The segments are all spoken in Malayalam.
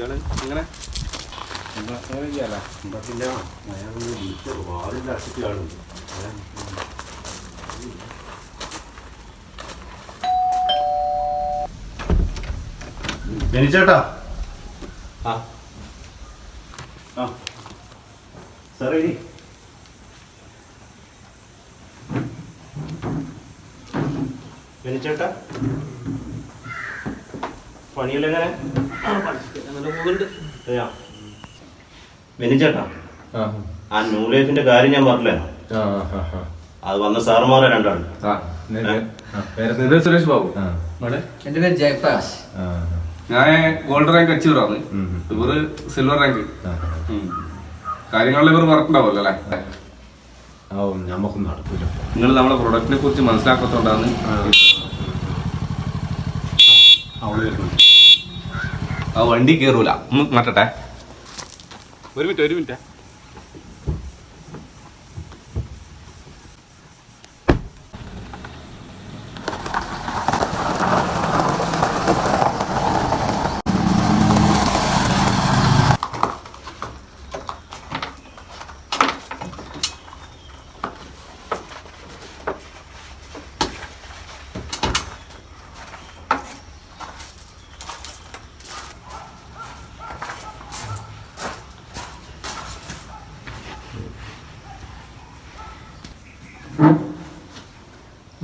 ഇയാള് ഇങ്ങനെ ജനിച്ചേട്ടാ സാറേ ജനിച്ചേട്ടാ പണിയിലെങ്ങനെ വെനിച്ചേട്ടാ ആ ന്യൂ ലൈഫിന്റെ കാര്യം ഞാൻ പറഞ്ഞില്ലേ അത് വന്ന സാറുമാരെ രണ്ടാണ്. സുരേഷ് ബാബു. എന്റെ പേര് ജയപ്രകാശ്. ഞാൻ ഗോൾഡ് റാങ്ക് അച്ചീവറാണ്. ഇവര് സിൽവർ റാങ്ക്. കാര്യങ്ങളിൽ ഇവർ പറഞ്ഞിട്ടുണ്ടാവുമല്ലോ അല്ലെ? നമുക്കൊന്നും നടക്കില്ല. നിങ്ങൾ നമ്മുടെ പ്രൊഡക്റ്റിനെ കുറിച്ച് മനസ്സിലാക്കാത്തോണ്ടാണ്. ആ വണ്ടി കയറൂല. ഒന്ന് മാറ്റട്ടെ. ഒരു മിനിറ്റ്.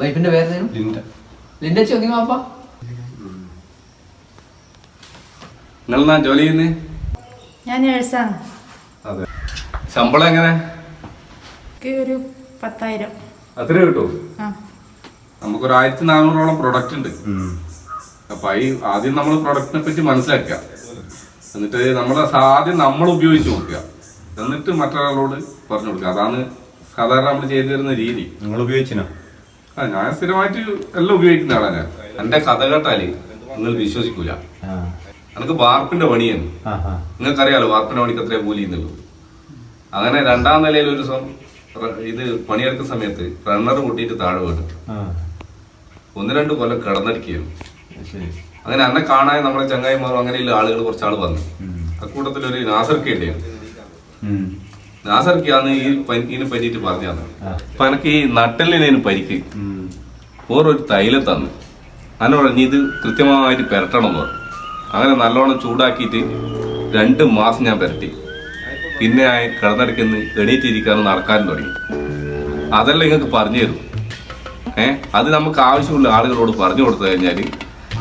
വൈഫിന്റെ പേര് ലിൻഡച്ചി ഒന്നി മാപ്പ. നിങ്ങൾ ജോലി ചെയ്യുന്നേ? ഞാൻ നേഴ്സാണ്. അതെ. ശമ്പളം എങ്ങനെ? ഒരു 10,000. അത്ര കിട്ടും. നമുക്കൊരു 1400ഓളം പ്രൊഡക്റ്റ് ഉണ്ട്. അപ്പൊ ആദ്യം നമ്മൾ പ്രൊഡക്റ്റിനെ പറ്റി മനസ്സിലാക്കുക. എന്നിട്ട് ആദ്യം നമ്മൾ ഉപയോഗിച്ച് നോക്കുക. എന്നിട്ട് മറ്റൊരാളോട് പറഞ്ഞു കൊടുക്കുക. അതാണ് സാധാരണ നമ്മൾ ചെയ്തു തരുന്ന രീതി. നിങ്ങൾ ഉപയോഗിച്ചിനോ? ഞാൻ സ്ഥിരമായിട്ട് എല്ലാം ഉപയോഗിക്കുന്ന ആളാ. ഞാൻ എന്റെ കഥ കേട്ടാല് നിങ്ങൾ വിശ്വസിക്കൂല. എനിക്ക് വാർപ്പിന്റെ പണിയാണ്. നിങ്ങൾക്കറിയാലോ വാർപ്പിന്റെ പണിക്ക് എത്രയാ കൂലി എന്നുള്ളൂ. അങ്ങനെ 2ാം നിലയിൽ ഒരു ഇത് പണിയെടുക്കുന്ന സമയത്ത് റണ്ണർ കൂട്ടിയിട്ട് താഴെ വീണു. 1-2 കൊല്ലം കിടന്നടിക്കുകയായിരുന്നു. അങ്ങനെ എന്നെ കാണാൻ നമ്മളെ ചങ്ങായിമാരും അങ്ങനെയുള്ള ആളുകൾ കുറച്ചാൾ വന്നു. അക്കൂട്ടത്തിൽ ഒരു നാസർക്കുണ്ടായിരുന്നു. നാസർക്കാന്ന് ഇതിനെ പറ്റിയിട്ട് പറഞ്ഞാന്ന്. അപ്പൊ എനിക്ക് ഈ നട്ടലിനു പരിക്ക് ഓരൊരു തൈലം തന്നു. അങ്ങനെ പറഞ്ഞു ഇത് കൃത്യമായിട്ട് പെരട്ടണം എന്ന് പറഞ്ഞു. അങ്ങനെ നല്ലോണം ചൂടാക്കിയിട്ട് 2 മാസം ഞാൻ പെരട്ടി. പിന്നെ കിടന്നടിക്കുന്ന എണീറ്റിരിക്കാനും നടക്കാനും തുടങ്ങി. അതെല്ലാം നിങ്ങൾക്ക് പറഞ്ഞു തരും. അത് നമുക്ക് ആവശ്യമുള്ള ആളുകളോട് പറഞ്ഞു കൊടുത്തു കഴിഞ്ഞാൽ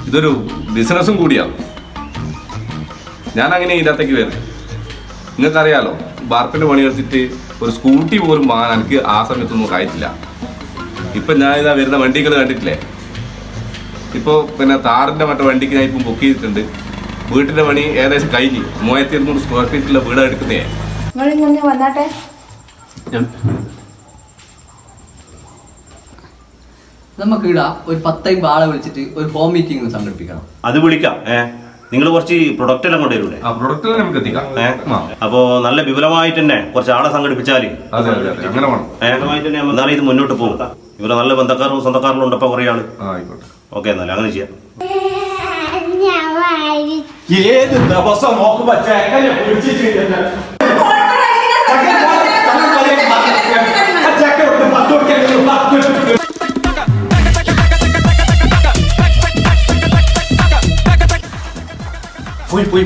ഇതൊരു ബിസിനസ്സും കൂടിയാണ്. ഞാൻ അങ്ങനെ ഇതിനകത്തേക്ക് വരുന്നത്. നിങ്ങൾക്കറിയാലോ വാർപ്പിന്റെ പണി എടുത്തിട്ട് ഒരു സ്കൂട്ടി പോലും വാങ്ങാൻ എനിക്ക് ആ സമയത്തൊന്നും കഴിച്ചില്ല. ഇപ്പൊ ഞാൻ ഇതാ വരുന്ന വണ്ടികൾ കണ്ടിട്ടില്ലേ? ഇപ്പൊ പിന്നെ താറിന്റെ മറ്റേ വണ്ടിക്ക് ഞാൻ ഇപ്പം ബുക്ക് ചെയ്തിട്ടുണ്ട്. വീട്ടിന്റെ പണി ഏകദേശം കഴിഞ്ഞ് 3200 സ്ക്വയർ ഫീറ്റുള്ള വീട് എടുക്കുന്നേ. വന്നാട്ടെ. നമുക്ക് ഇടാ ഒരു 10 ആളെ വിളിച്ചിട്ട് ഒരു ഹോം മീറ്റിംഗ് സംഘടിപ്പിക്കണം. അത് വിളിക്കാം. നിങ്ങൾ കുറച്ച് പ്രൊഡക്റ്റ് എല്ലാം കൊണ്ടുവരൂലേ? ആ പ്രൊഡക്റ്റ് നമുക്ക് എത്തിക്കാം. അപ്പോ നല്ല വിപുലമായിട്ട് തന്നെ കുറച്ച് ആളെ സംഘടിപ്പിച്ചാല് എന്നാലും ഇത് മുന്നോട്ട് പോകും. ഇവരെ നല്ല ബന്ധക്കാരും സ്വന്തക്കാരും ഉണ്ടപ്പോ കുറെ ആള്. ഓക്കെ, എന്നാലും അങ്ങനെ ചെയ്യാം. ഏത് ദിവസം നോക്കുമ്പോ പോയി